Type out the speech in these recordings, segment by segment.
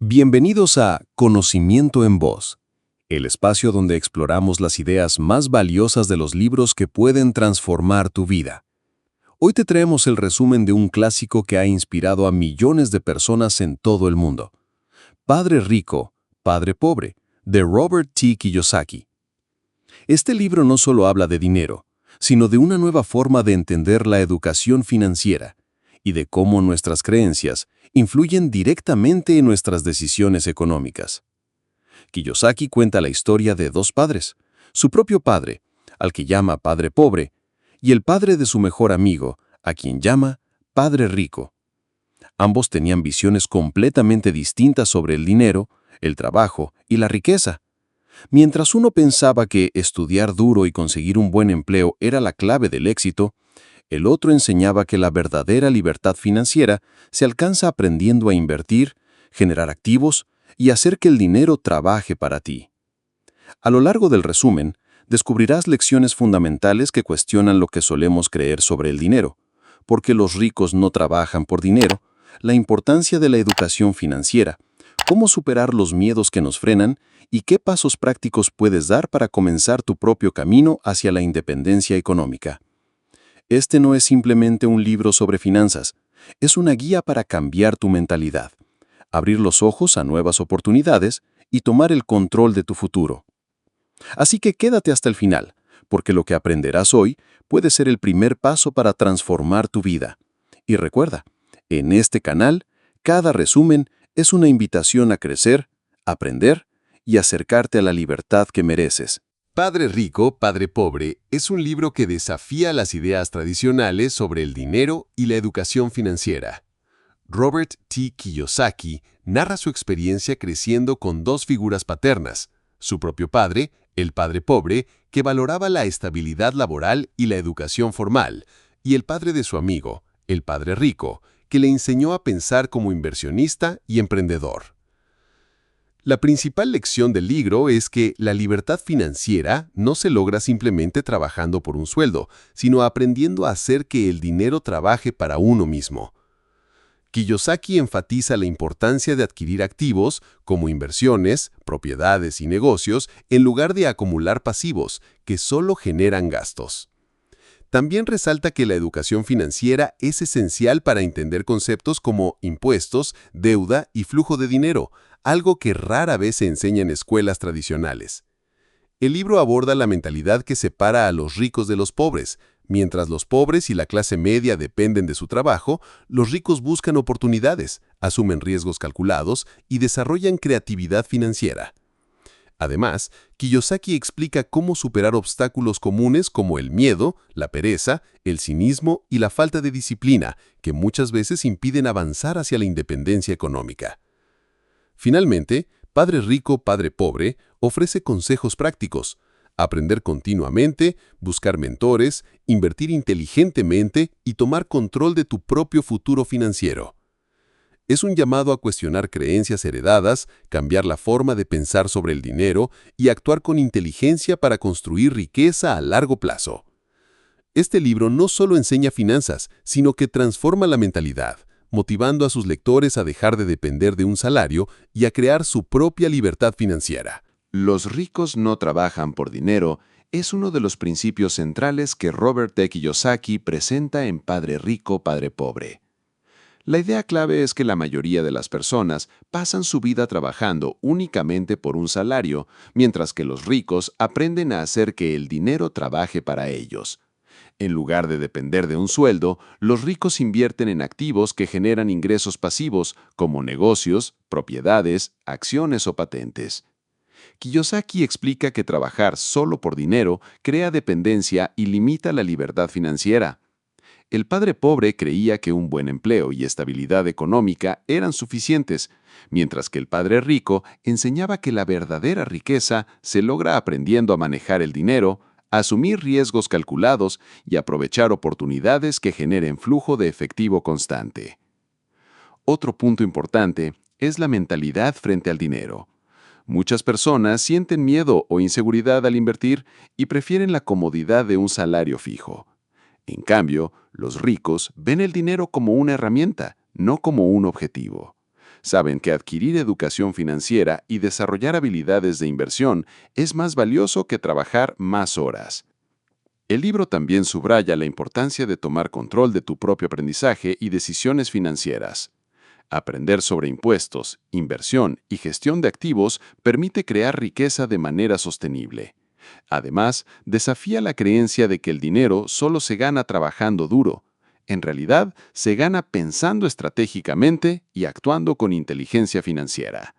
Bienvenidos a Conocimiento en Voz, el espacio donde exploramos las ideas más valiosas de los libros que pueden transformar tu vida. Hoy te traemos el resumen de un clásico que ha inspirado a millones de personas en todo el mundo. Padre Rico, Padre Pobre, de Robert T. Kiyosaki. Este libro no solo habla de dinero, sino de una nueva forma de entender la educación financiera y de cómo nuestras creencias influyen directamente en nuestras decisiones económicas. Kiyosaki cuenta la historia de dos padres, su propio padre, al que llama Padre Pobre, y el padre de su mejor amigo, a quien llama Padre Rico. Ambos tenían visiones completamente distintas sobre el dinero, el trabajo y la riqueza. Mientras uno pensaba que estudiar duro y conseguir un buen empleo era la clave del éxito, el otro enseñaba que la verdadera libertad financiera se alcanza aprendiendo a invertir, generar activos y hacer que el dinero trabaje para ti. A lo largo del resumen, descubrirás lecciones fundamentales que cuestionan lo que solemos creer sobre el dinero, porque los ricos no trabajan por dinero, la importancia de la educación financiera, cómo superar los miedos que nos frenan y qué pasos prácticos puedes dar para comenzar tu propio camino hacia la independencia económica. Este no es simplemente un libro sobre finanzas, es una guía para cambiar tu mentalidad, abrir los ojos a nuevas oportunidades y tomar el control de tu futuro. Así que quédate hasta el final, porque lo que aprenderás hoy puede ser el primer paso para transformar tu vida. Y recuerda, en este canal, cada resumen es una invitación a crecer, aprender y acercarte a la libertad que mereces. Padre Rico, Padre Pobre es un libro que desafía las ideas tradicionales sobre el dinero y la educación financiera. Robert T. Kiyosaki narra su experiencia creciendo con dos figuras paternas, su propio padre, el Padre Pobre, que valoraba la estabilidad laboral y la educación formal, y el padre de su amigo, el Padre Rico, que le enseñó a pensar como inversionista y emprendedor. La principal lección del libro es que la libertad financiera no se logra simplemente trabajando por un sueldo, sino aprendiendo a hacer que el dinero trabaje para uno mismo. Kiyosaki enfatiza la importancia de adquirir activos como inversiones, propiedades y negocios en lugar de acumular pasivos que solo generan gastos. También resalta que la educación financiera es esencial para entender conceptos como impuestos, deuda y flujo de dinero, algo que rara vez se enseña en escuelas tradicionales. El libro aborda la mentalidad que separa a los ricos de los pobres. Mientras los pobres y la clase media dependen de su trabajo, los ricos buscan oportunidades, asumen riesgos calculados y desarrollan creatividad financiera. Además, Kiyosaki explica cómo superar obstáculos comunes como el miedo, la pereza, el cinismo y la falta de disciplina, que muchas veces impiden avanzar hacia la independencia económica. Finalmente, Padre Rico, Padre Pobre ofrece consejos prácticos: aprender continuamente, buscar mentores, invertir inteligentemente y tomar control de tu propio futuro financiero. Es un llamado a cuestionar creencias heredadas, cambiar la forma de pensar sobre el dinero y actuar con inteligencia para construir riqueza a largo plazo. Este libro no solo enseña finanzas, sino que transforma la mentalidad, motivando a sus lectores a dejar de depender de un salario y a crear su propia libertad financiera. Los ricos no trabajan por dinero es uno de los principios centrales que Robert T. Kiyosaki presenta en Padre Rico, Padre Pobre. La idea clave es que la mayoría de las personas pasan su vida trabajando únicamente por un salario, mientras que los ricos aprenden a hacer que el dinero trabaje para ellos. En lugar de depender de un sueldo, los ricos invierten en activos que generan ingresos pasivos, como negocios, propiedades, acciones o patentes. Kiyosaki explica que trabajar solo por dinero crea dependencia y limita la libertad financiera. El Padre Pobre creía que un buen empleo y estabilidad económica eran suficientes, mientras que el Padre Rico enseñaba que la verdadera riqueza se logra aprendiendo a manejar el dinero, asumir riesgos calculados y aprovechar oportunidades que generen flujo de efectivo constante. Otro punto importante es la mentalidad frente al dinero. Muchas personas sienten miedo o inseguridad al invertir y prefieren la comodidad de un salario fijo. En cambio, los ricos ven el dinero como una herramienta, no como un objetivo. Saben que adquirir educación financiera y desarrollar habilidades de inversión es más valioso que trabajar más horas. El libro también subraya la importancia de tomar control de tu propio aprendizaje y decisiones financieras. Aprender sobre impuestos, inversión y gestión de activos permite crear riqueza de manera sostenible. Además, desafía la creencia de que el dinero solo se gana trabajando duro. En realidad, se gana pensando estratégicamente y actuando con inteligencia financiera.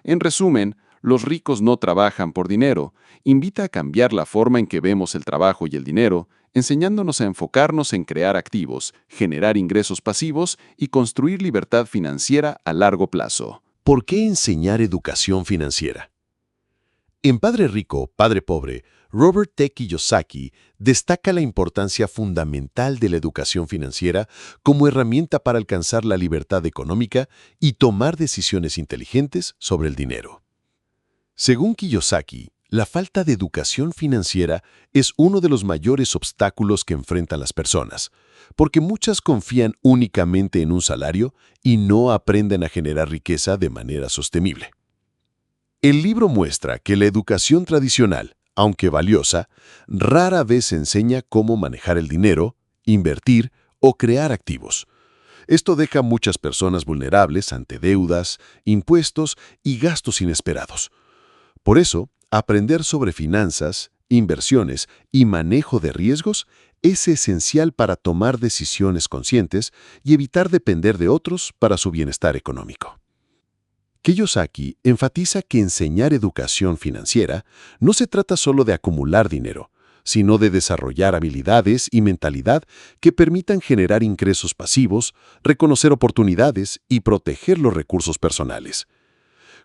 En resumen, Los ricos no trabajan por dinero invita a cambiar la forma en que vemos el trabajo y el dinero, enseñándonos a enfocarnos en crear activos, generar ingresos pasivos y construir libertad financiera a largo plazo. ¿Por qué enseñar educación financiera? En Padre Rico, Padre Pobre, Robert T. Kiyosaki destaca la importancia fundamental de la educación financiera como herramienta para alcanzar la libertad económica y tomar decisiones inteligentes sobre el dinero. Según Kiyosaki, la falta de educación financiera es uno de los mayores obstáculos que enfrentan las personas, porque muchas confían únicamente en un salario y no aprenden a generar riqueza de manera sostenible. El libro muestra que la educación tradicional, aunque valiosa, rara vez enseña cómo manejar el dinero, invertir o crear activos. Esto deja a muchas personas vulnerables ante deudas, impuestos y gastos inesperados. Por eso, aprender sobre finanzas, inversiones y manejo de riesgos es esencial para tomar decisiones conscientes y evitar depender de otros para su bienestar económico. Kiyosaki enfatiza que enseñar educación financiera no se trata solo de acumular dinero, sino de desarrollar habilidades y mentalidad que permitan generar ingresos pasivos, reconocer oportunidades y proteger los recursos personales.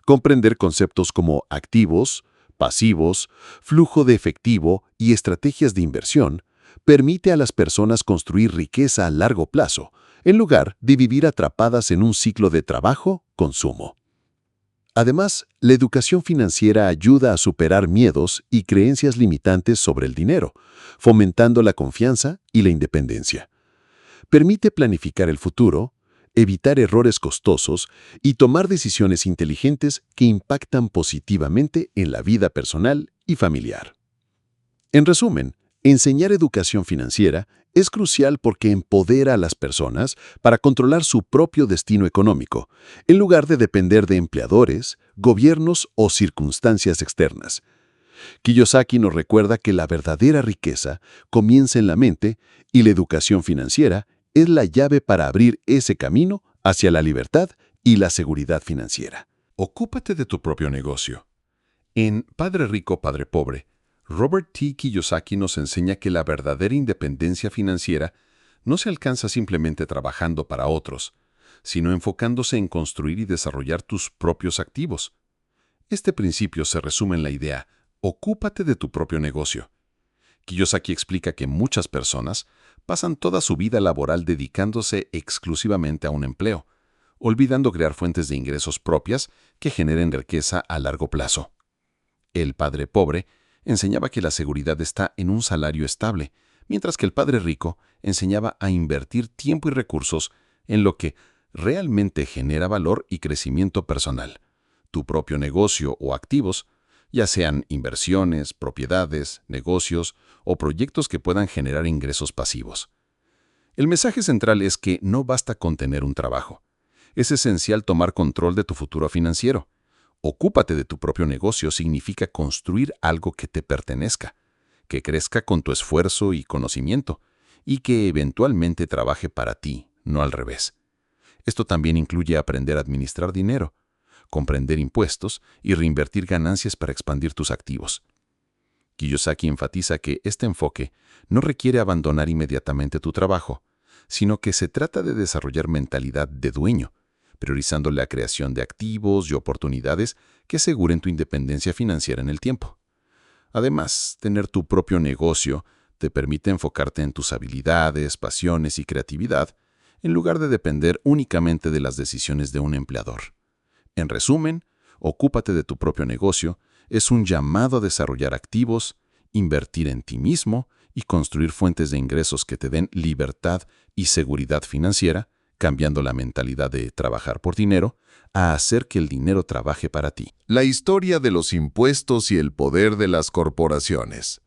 Comprender conceptos como activos, pasivos, flujo de efectivo y estrategias de inversión permite a las personas construir riqueza a largo plazo, en lugar de vivir atrapadas en un ciclo de trabajo-consumo. Además, la educación financiera ayuda a superar miedos y creencias limitantes sobre el dinero, fomentando la confianza y la independencia. Permite planificar el futuro, evitar errores costosos y tomar decisiones inteligentes que impactan positivamente en la vida personal y familiar. En resumen, enseñar educación financiera es crucial porque empodera a las personas para controlar su propio destino económico, en lugar de depender de empleadores, gobiernos o circunstancias externas. Kiyosaki nos recuerda que la verdadera riqueza comienza en la mente y la educación financiera es la llave para abrir ese camino hacia la libertad y la seguridad financiera. Ocúpate de tu propio negocio. En Padre Rico, Padre Pobre, Robert T. Kiyosaki nos enseña que la verdadera independencia financiera no se alcanza simplemente trabajando para otros, sino enfocándose en construir y desarrollar tus propios activos. Este principio se resume en la idea, ocúpate de tu propio negocio. Kiyosaki explica que muchas personas pasan toda su vida laboral dedicándose exclusivamente a un empleo, olvidando crear fuentes de ingresos propias que generen riqueza a largo plazo. El Padre Pobre enseñaba que la seguridad está en un salario estable, mientras que el Padre Rico enseñaba a invertir tiempo y recursos en lo que realmente genera valor y crecimiento personal, tu propio negocio o activos, ya sean inversiones, propiedades, negocios o proyectos que puedan generar ingresos pasivos. El mensaje central es que no basta con tener un trabajo. Es esencial tomar control de tu futuro financiero. Ocúpate de tu propio negocio significa construir algo que te pertenezca, que crezca con tu esfuerzo y conocimiento, y que eventualmente trabaje para ti, no al revés. Esto también incluye aprender a administrar dinero, comprender impuestos y reinvertir ganancias para expandir tus activos. Kiyosaki enfatiza que este enfoque no requiere abandonar inmediatamente tu trabajo, sino que se trata de desarrollar mentalidad de dueño, priorizando la creación de activos y oportunidades que aseguren tu independencia financiera en el tiempo. Además, tener tu propio negocio te permite enfocarte en tus habilidades, pasiones y creatividad, en lugar de depender únicamente de las decisiones de un empleador. En resumen, ocúpate de tu propio negocio es un llamado a desarrollar activos, invertir en ti mismo y construir fuentes de ingresos que te den libertad y seguridad financiera cambiando la mentalidad de trabajar por dinero a hacer que el dinero trabaje para ti. La historia de los impuestos y el poder de las corporaciones.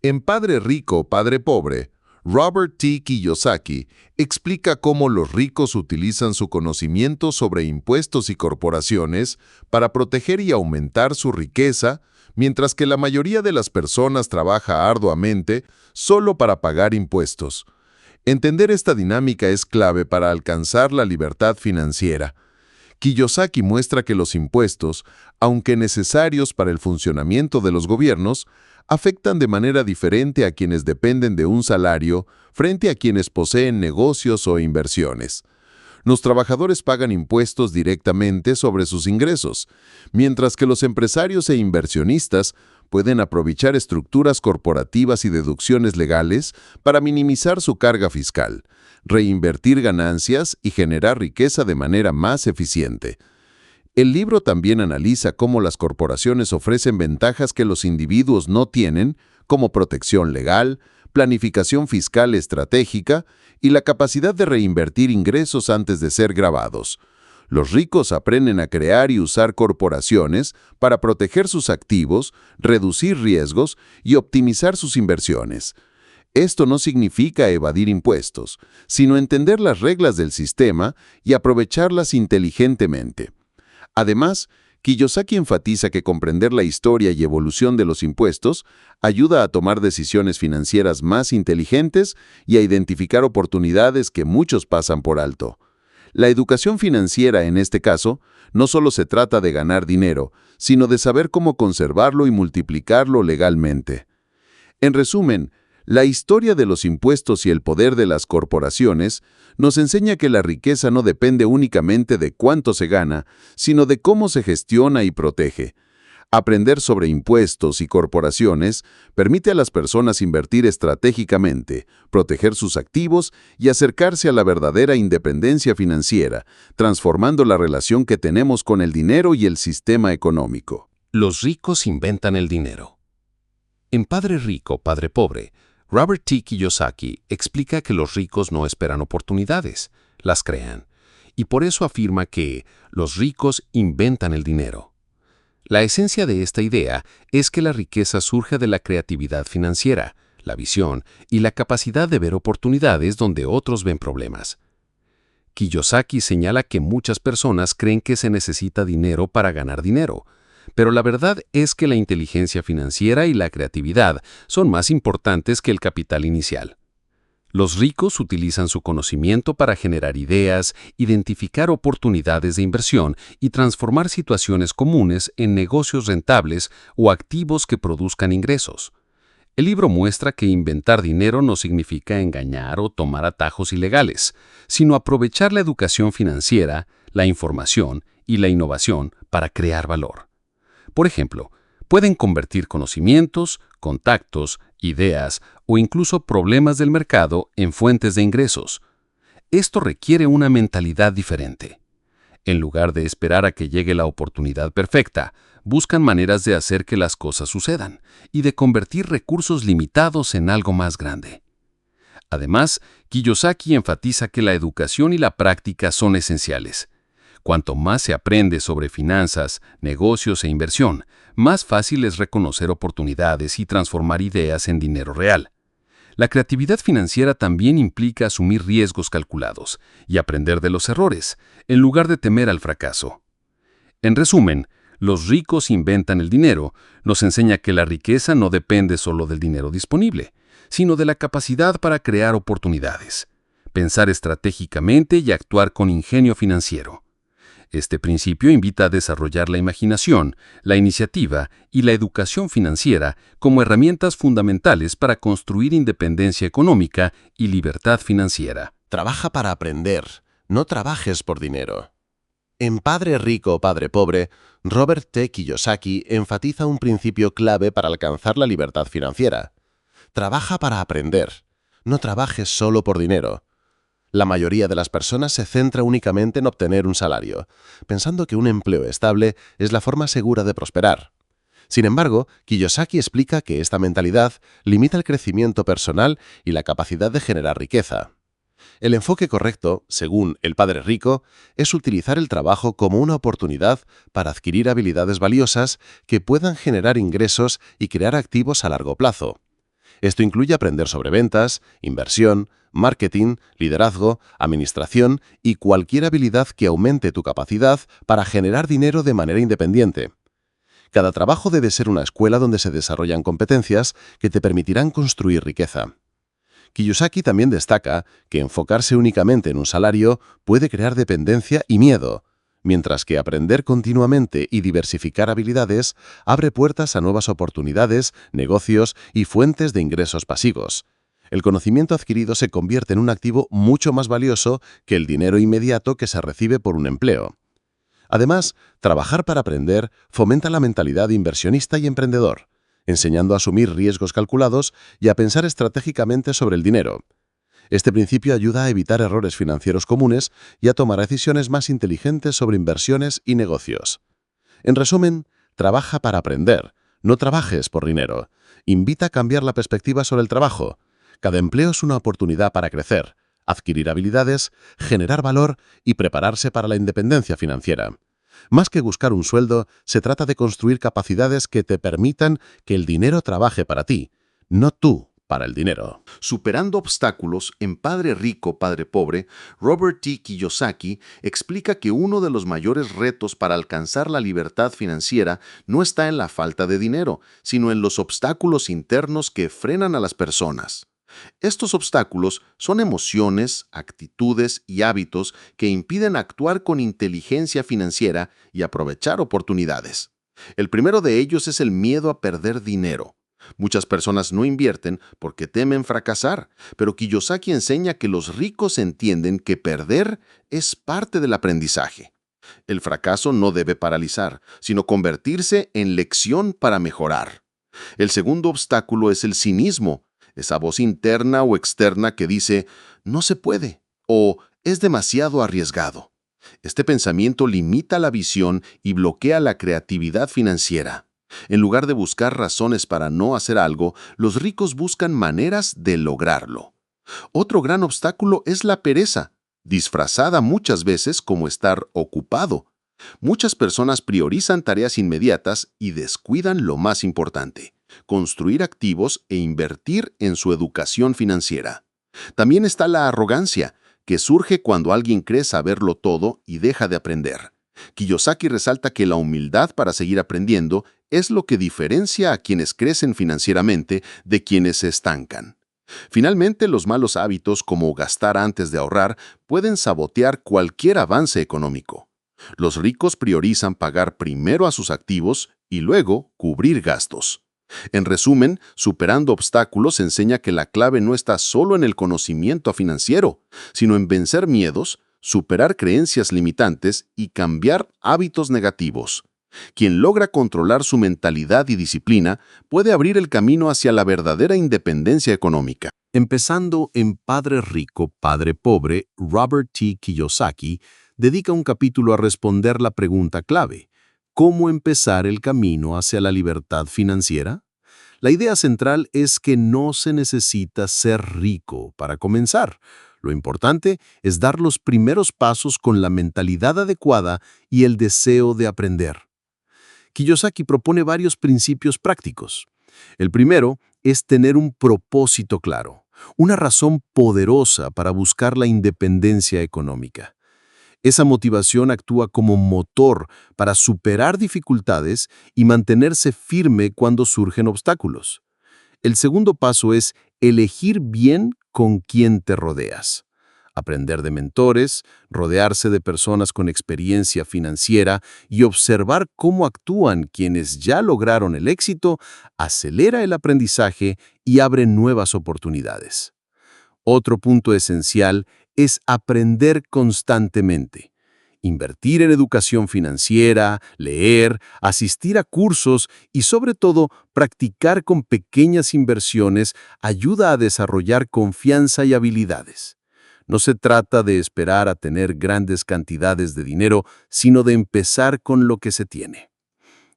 En Padre Rico, Padre Pobre, Robert T. Kiyosaki explica cómo los ricos utilizan su conocimiento sobre impuestos y corporaciones para proteger y aumentar su riqueza, mientras que la mayoría de las personas trabaja arduamente solo para pagar impuestos. Entender esta dinámica es clave para alcanzar la libertad financiera. Kiyosaki muestra que los impuestos, aunque necesarios para el funcionamiento de los gobiernos, afectan de manera diferente a quienes dependen de un salario frente a quienes poseen negocios o inversiones. Los trabajadores pagan impuestos directamente sobre sus ingresos, mientras que los empresarios e inversionistas pueden aprovechar estructuras corporativas y deducciones legales para minimizar su carga fiscal, reinvertir ganancias y generar riqueza de manera más eficiente. El libro también analiza cómo las corporaciones ofrecen ventajas que los individuos no tienen, como protección legal, planificación fiscal estratégica y la capacidad de reinvertir ingresos antes de ser gravados. Los ricos aprenden a crear y usar corporaciones para proteger sus activos, reducir riesgos y optimizar sus inversiones. Esto no significa evadir impuestos, sino entender las reglas del sistema y aprovecharlas inteligentemente. Además, Kiyosaki enfatiza que comprender la historia y evolución de los impuestos ayuda a tomar decisiones financieras más inteligentes y a identificar oportunidades que muchos pasan por alto. La educación financiera, en este caso, no solo se trata de ganar dinero, sino de saber cómo conservarlo y multiplicarlo legalmente. En resumen, la historia de los impuestos y el poder de las corporaciones nos enseña que la riqueza no depende únicamente de cuánto se gana, sino de cómo se gestiona y protege. Aprender sobre impuestos y corporaciones permite a las personas invertir estratégicamente, proteger sus activos y acercarse a la verdadera independencia financiera, transformando la relación que tenemos con el dinero y el sistema económico. Los ricos inventan el dinero. En Padre Rico, Padre Pobre, Robert T. Kiyosaki explica que los ricos no esperan oportunidades, las crean, y por eso afirma que los ricos inventan el dinero. La esencia de esta idea es que la riqueza surge de la creatividad financiera, la visión y la capacidad de ver oportunidades donde otros ven problemas. Kiyosaki señala que muchas personas creen que se necesita dinero para ganar dinero, pero la verdad es que la inteligencia financiera y la creatividad son más importantes que el capital inicial. Los ricos utilizan su conocimiento para generar ideas, identificar oportunidades de inversión y transformar situaciones comunes en negocios rentables o activos que produzcan ingresos. El libro muestra que inventar dinero no significa engañar o tomar atajos ilegales, sino aprovechar la educación financiera, la información y la innovación para crear valor. Por ejemplo, pueden convertir conocimientos, contactos, ideas o incluso problemas del mercado en fuentes de ingresos. Esto requiere una mentalidad diferente. En lugar de esperar a que llegue la oportunidad perfecta, buscan maneras de hacer que las cosas sucedan y de convertir recursos limitados en algo más grande. Además, Kiyosaki enfatiza que la educación y la práctica son esenciales. Cuanto más se aprende sobre finanzas, negocios e inversión, más fácil es reconocer oportunidades y transformar ideas en dinero real. La creatividad financiera también implica asumir riesgos calculados y aprender de los errores, en lugar de temer al fracaso. En resumen, los ricos inventan el dinero nos enseña que la riqueza no depende solo del dinero disponible, sino de la capacidad para crear oportunidades, pensar estratégicamente y actuar con ingenio financiero. Este principio invita a desarrollar la imaginación, la iniciativa y la educación financiera como herramientas fundamentales para construir independencia económica y libertad financiera. Trabaja para aprender, no trabajes por dinero. En Padre Rico, Padre Pobre, Robert T. Kiyosaki enfatiza un principio clave para alcanzar la libertad financiera. Trabaja para aprender, no trabajes solo por dinero. La mayoría de las personas se centra únicamente en obtener un salario, pensando que un empleo estable es la forma segura de prosperar. Sin embargo, Kiyosaki explica que esta mentalidad limita el crecimiento personal y la capacidad de generar riqueza. El enfoque correcto, según el Padre Rico, es utilizar el trabajo como una oportunidad para adquirir habilidades valiosas que puedan generar ingresos y crear activos a largo plazo. Esto incluye aprender sobre ventas, inversión, marketing, liderazgo, administración y cualquier habilidad que aumente tu capacidad para generar dinero de manera independiente. Cada trabajo debe ser una escuela donde se desarrollan competencias que te permitirán construir riqueza. Kiyosaki también destaca que enfocarse únicamente en un salario puede crear dependencia y miedo, mientras que aprender continuamente y diversificar habilidades abre puertas a nuevas oportunidades, negocios y fuentes de ingresos pasivos. El conocimiento adquirido se convierte en un activo mucho más valioso que el dinero inmediato que se recibe por un empleo. Además, trabajar para aprender fomenta la mentalidad inversionista y emprendedor, enseñando a asumir riesgos calculados y a pensar estratégicamente sobre el dinero. Este principio ayuda a evitar errores financieros comunes y a tomar decisiones más inteligentes sobre inversiones y negocios. En resumen, trabaja para aprender, no trabajes por dinero. Invita a cambiar la perspectiva sobre el trabajo. Cada empleo es una oportunidad para crecer, adquirir habilidades, generar valor y prepararse para la independencia financiera. Más que buscar un sueldo, se trata de construir capacidades que te permitan que el dinero trabaje para ti, no tú para el dinero. Superando obstáculos, en Padre Rico, Padre Pobre, Robert T. Kiyosaki explica que uno de los mayores retos para alcanzar la libertad financiera no está en la falta de dinero, sino en los obstáculos internos que frenan a las personas. Estos obstáculos son emociones, actitudes y hábitos que impiden actuar con inteligencia financiera y aprovechar oportunidades. El primero de ellos es el miedo a perder dinero. Muchas personas no invierten porque temen fracasar, pero Kiyosaki enseña que los ricos entienden que perder es parte del aprendizaje. El fracaso no debe paralizar, sino convertirse en lección para mejorar. El segundo obstáculo es el cinismo, esa voz interna o externa que dice, no se puede o es demasiado arriesgado. Este pensamiento limita la visión y bloquea la creatividad financiera. En lugar de buscar razones para no hacer algo, los ricos buscan maneras de lograrlo. Otro gran obstáculo es la pereza, disfrazada muchas veces como estar ocupado. Muchas personas priorizan tareas inmediatas y descuidan lo más importante: construir activos e invertir en su educación financiera. También está la arrogancia, que surge cuando alguien cree saberlo todo y deja de aprender. Kiyosaki resalta que la humildad para seguir aprendiendo es lo que diferencia a quienes crecen financieramente de quienes se estancan. Finalmente, los malos hábitos como gastar antes de ahorrar pueden sabotear cualquier avance económico. Los ricos priorizan pagar primero a sus activos y luego cubrir gastos. En resumen, superando obstáculos enseña que la clave no está solo en el conocimiento financiero, sino en vencer miedos, superar creencias limitantes y cambiar hábitos negativos. Quien logra controlar su mentalidad y disciplina puede abrir el camino hacia la verdadera independencia económica. Empezando en Padre Rico, Padre Pobre, Robert T. Kiyosaki dedica un capítulo a responder la pregunta clave: ¿cómo empezar el camino hacia la libertad financiera? La idea central es que no se necesita ser rico para comenzar. Lo importante es dar los primeros pasos con la mentalidad adecuada y el deseo de aprender. Kiyosaki propone varios principios prácticos. El primero es tener un propósito claro, una razón poderosa para buscar la independencia económica. Esa motivación actúa como motor para superar dificultades y mantenerse firme cuando surgen obstáculos. El segundo paso es elegir bien con quién te rodeas. Aprender de mentores, rodearse de personas con experiencia financiera y observar cómo actúan quienes ya lograron el éxito acelera el aprendizaje y abre nuevas oportunidades. Otro punto esencial es aprender constantemente. Invertir en educación financiera, leer, asistir a cursos y sobre todo practicar con pequeñas inversiones ayuda a desarrollar confianza y habilidades. No se trata de esperar a tener grandes cantidades de dinero, sino de empezar con lo que se tiene.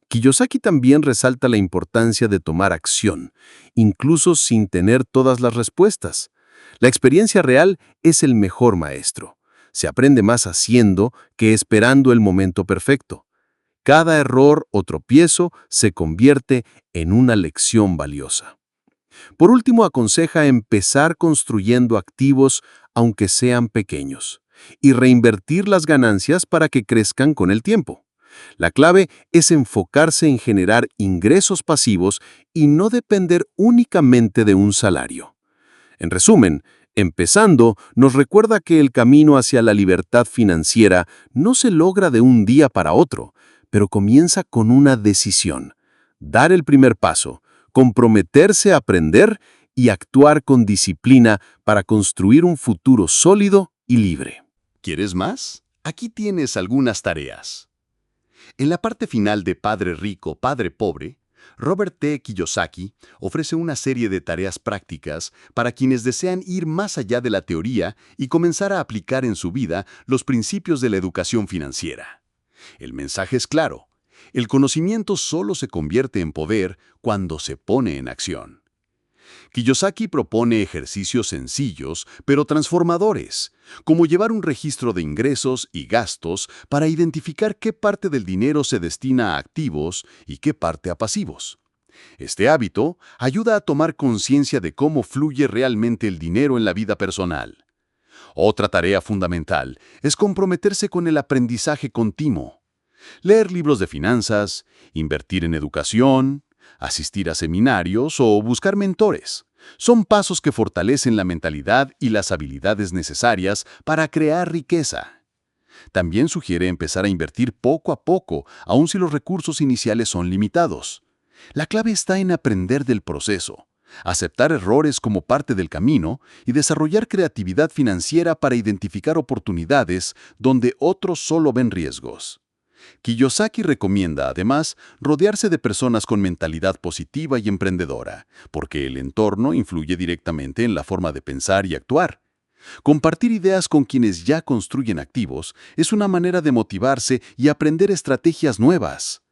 Kiyosaki también resalta la importancia de tomar acción, incluso sin tener todas las respuestas. La experiencia real es el mejor maestro. Se aprende más haciendo que esperando el momento perfecto. Cada error o tropiezo se convierte en una lección valiosa. Por último, aconseja empezar construyendo activos, aunque sean pequeños, y reinvertir las ganancias para que crezcan con el tiempo. La clave es enfocarse en generar ingresos pasivos y no depender únicamente de un salario. En resumen, empezando, nos recuerda que el camino hacia la libertad financiera no se logra de un día para otro, pero comienza con una decisión: dar el primer paso, comprometerse a aprender y actuar con disciplina para construir un futuro sólido y libre. ¿Quieres más? Aquí tienes algunas tareas. En la parte final de Padre Rico, Padre Pobre, Robert T. Kiyosaki ofrece una serie de tareas prácticas para quienes desean ir más allá de la teoría y comenzar a aplicar en su vida los principios de la educación financiera. El mensaje es claro: el conocimiento solo se convierte en poder cuando se pone en acción. Kiyosaki propone ejercicios sencillos, pero transformadores, como llevar un registro de ingresos y gastos para identificar qué parte del dinero se destina a activos y qué parte a pasivos. Este hábito ayuda a tomar conciencia de cómo fluye realmente el dinero en la vida personal. Otra tarea fundamental es comprometerse con el aprendizaje continuo. Leer libros de finanzas, invertir en educación, asistir a seminarios o buscar mentores. Son pasos que fortalecen la mentalidad y las habilidades necesarias para crear riqueza. También sugiere empezar a invertir poco a poco, aun si los recursos iniciales son limitados. La clave está en aprender del proceso, aceptar errores como parte del camino y desarrollar creatividad financiera para identificar oportunidades donde otros solo ven riesgos. Kiyosaki recomienda, además, rodearse de personas con mentalidad positiva y emprendedora, porque el entorno influye directamente en la forma de pensar y actuar. Compartir ideas con quienes ya construyen activos es una manera de motivarse y aprender estrategias nuevas.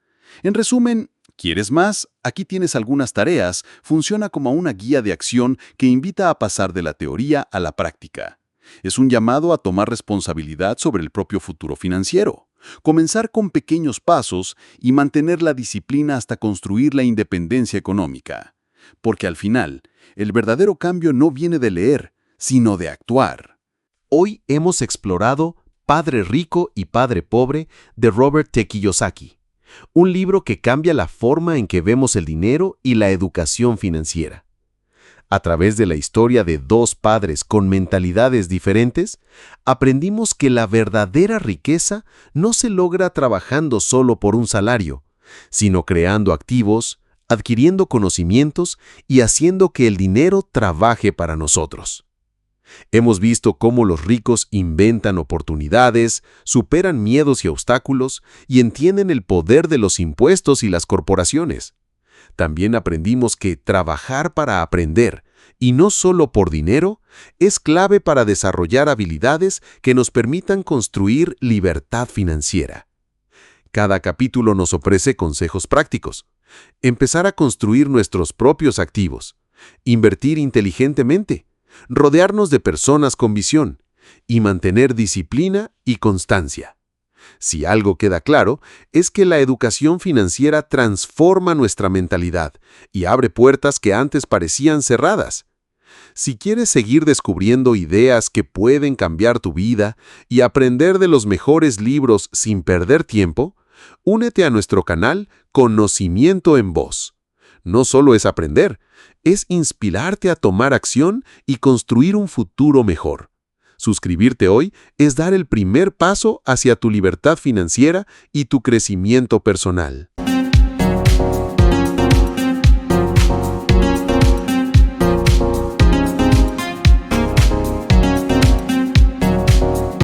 En resumen, ¿quieres más? Aquí tienes algunas tareas. Funciona como una guía de acción que invita a pasar de la teoría a la práctica. Es un llamado a tomar responsabilidad sobre el propio futuro financiero. Comenzar con pequeños pasos y mantener la disciplina hasta construir la independencia económica. Porque al final, el verdadero cambio no viene de leer, sino de actuar. Hoy hemos explorado Padre Rico y Padre Pobre de Robert T. Kiyosaki, un libro que cambia la forma en que vemos el dinero y la educación financiera. A través de la historia de dos padres con mentalidades diferentes, aprendimos que la verdadera riqueza no se logra trabajando solo por un salario, sino creando activos, adquiriendo conocimientos y haciendo que el dinero trabaje para nosotros. Hemos visto cómo los ricos inventan oportunidades, superan miedos y obstáculos y entienden el poder de los impuestos y las corporaciones. También aprendimos que trabajar para aprender, y no solo por dinero, es clave para desarrollar habilidades que nos permitan construir libertad financiera. Cada capítulo nos ofrece consejos prácticos. Empezar a construir nuestros propios activos, invertir inteligentemente, rodearnos de personas con visión y mantener disciplina y constancia. Si algo queda claro, es que la educación financiera transforma nuestra mentalidad y abre puertas que antes parecían cerradas. Si quieres seguir descubriendo ideas que pueden cambiar tu vida y aprender de los mejores libros sin perder tiempo, únete a nuestro canal Conocimiento en Voz. No solo es aprender, es inspirarte a tomar acción y construir un futuro mejor. Suscribirte hoy es dar el primer paso hacia tu libertad financiera y tu crecimiento personal.